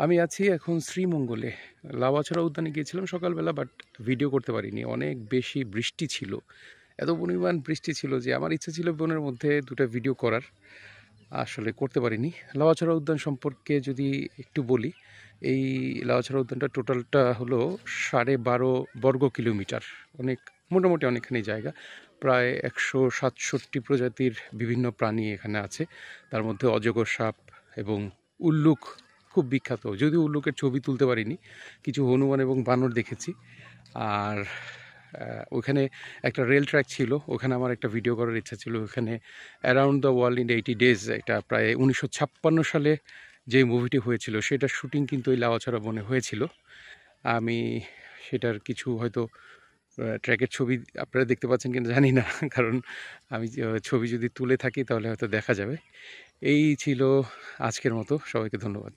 আমি আছি এখন শ্রীমঙ্গলে। লাউয়াছড়া উদ্যানে গিয়েছিলাম সকালবেলা, বাট ভিডিও করতে পারিনি। অনেক বেশি বৃষ্টি ছিল, এত পরিমাণ বৃষ্টি ছিল যে আমার ইচ্ছা ছিল বনের মধ্যে দুটো ভিডিও করার, আসলে করতে পারিনি। লাউয়াছড়া উদ্যান সম্পর্কে যদি একটু বলি, এই লাউয়াছড়া উদ্যানটা টোটালটা হলো 12.5 বর্গ কিলোমিটার। অনেক, মোটামুটি অনেকখানি জায়গা। প্রায় 167 প্রজাতির বিভিন্ন প্রাণী এখানে আছে। তার মধ্যে অজগর সাপ এবং উল্লুক খুব বিখ্যাত। যদিও উল্লুকের ছবি তুলতে পারিনি, কিছু হনুমান এবং বানর দেখেছি। আর ওখানে একটা রেল ট্র্যাক ছিল, ওখানে আমার একটা ভিডিও করার ইচ্ছা ছিল। ওখানে around the world in 80 days, এটা প্রায় 1956 সালে যে মুভিটি হয়েছিল সেটার শুটিং কিন্তু এই লাউয়াছড়া বনে হয়েছিল। আমি সেটার কিছু হয়তো ট্র্যাকের ছবি আপনারা দেখতে পাচ্ছেন কিনা জানি না, কারণ আমি ছবি যদি তুলে থাকি তাহলে হয়তো দেখা যাবে। এই ছিল আজকের মতো, সবাইকে ধন্যবাদ।